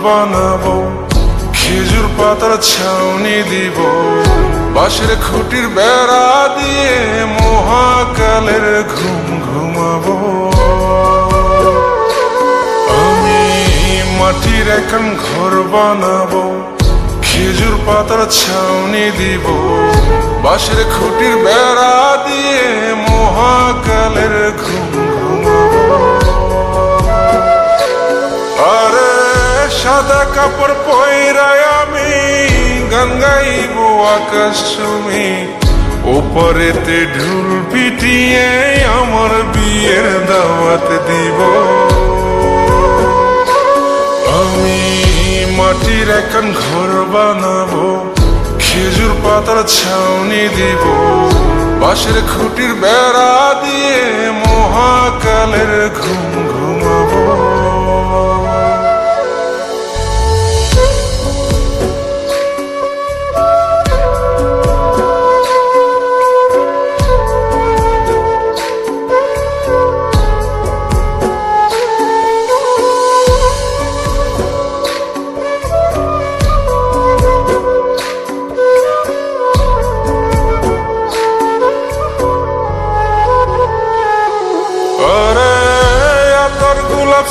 বানাবো, খেজুর পাতার ছাউনি দিব, বাঁশের খুঁটির বেড়া দিয়ে মহাকালের ঘুম ঘুমাবো। আমি মাটির এখন ঘর বানাবো, খেজুর পাতার ছাউনি দিব, বাঁশের খুঁটির বেড়া দিয়ে মহাকালের ঘুম ঘুমাবো। আরে সাদা কাপড় পয়রায় আমি গান গাইব আকাশ চুমি, ওপরেতে ঢুল পিটিয়ে আমার বিয়ের দাওয়াত দিব। আমি মাটির এখন ঘর বানাবো, খেজুর পাতার ছাউনি দিব, বাঁশের খুঁটির বেড়া দিয়ে মহাকালের ঘুম ঘুমাবো।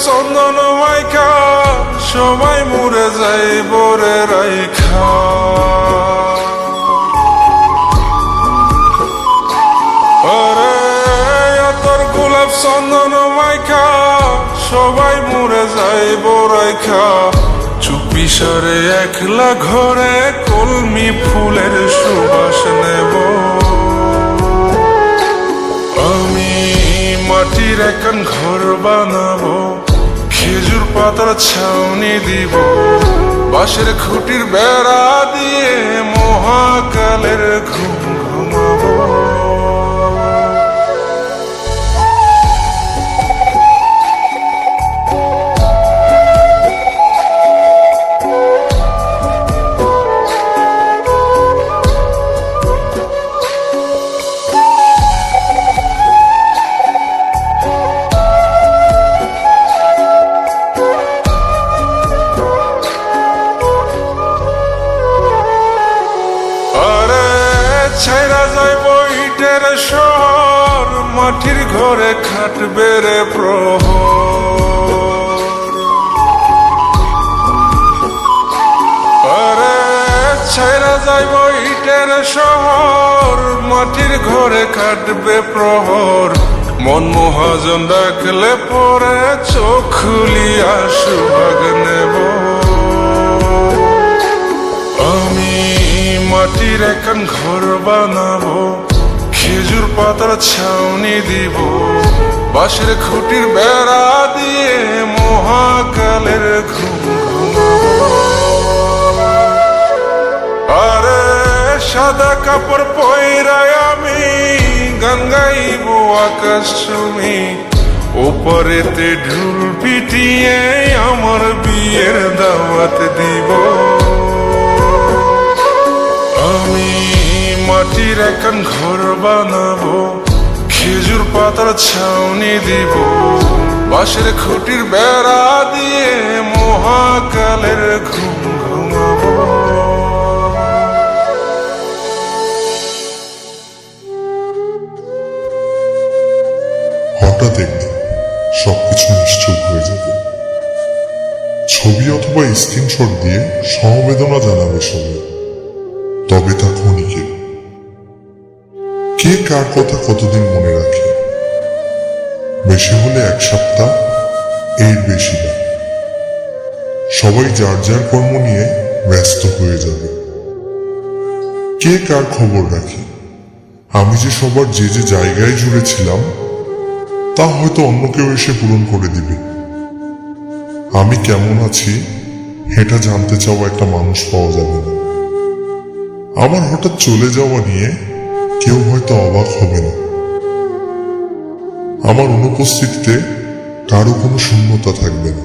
চন্দন মাইকা সবাই মরে যাই বরে রাইখা, আরে তোর গোলাপ চন্দন মাইকা সবাই মরে যাই বরাইখা, চুপি সারে একলা ঘরে কলমি ফুলের সুবাস নেব। আমি মাটির এখন ঘর বানাবো, খেজুর পাতার ছাউনি দিব, বাঁশের খুঁটির বেড়া দিয়ে মহাকালের ঘুম ঘুমাবো। ছাইরা যাইব ইটের শহর, মাটির ঘরে খাটবে রে প্রহর। আরে ছাইরা যাইব ইটের শহর, মাটির ঘরে খাটবে প্রহর। মন মহাজন ডাকলে পরে চোখ খুলিয়া সুভাগ নেব। আমি মাটির এখন ঘর বানাবো, খেজুর পাতার ছাউনি দিব, বাঁশের খুঁটির বেড়া দিয়ে মহাকালের ঘুম ঘুমাবো। আরে সাদা কাপড় পয়রায় আমি গান গাইব আকাশ চুমি, ওপরেতে ঢুল পিটিয়ে আমার বিয়ের দাওয়াত দিব। আমি মাটির এখন ঘর বানাবো, খেজুর পাতার ছাউনি দিব, বাঁশের খুঁটির বেড়া দিয়ে মহাকালের ঘুম ঘুমাবো। হঠাৎ একদিন সবকিছু নিশ্চুপ হয়ে যাবে। ছবি অথবা স্ক্রিনশট দিয়ে সমবেদনা জানাবে সবাই, তবে তা ক্ষণিকের। কে কার কথা কতদিন মনে রাখে? বেশি হলে এক সপ্তাহ, এর বেশি না। সবাই যার যার কর্ম নিয়ে ব্যস্ত হয়ে যাবে। কে কার খবর রাখে? আমি যে সবার যে যে জায়গায় জুড়ে ছিলাম তা হয়তো অন্য কেউ এসে পূরণ করে দিবে। আমি কেমন আছি এটা জানতে চাওয়া একটা মানুষ পাওয়া যাবে না। আমার হঠাৎ চলে যাওয়া নিয়ে কেউ হয়তো অবাক হবে না। আমার অনুপস্থিতিতে কারো কোনো শূন্যতা থাকবে না।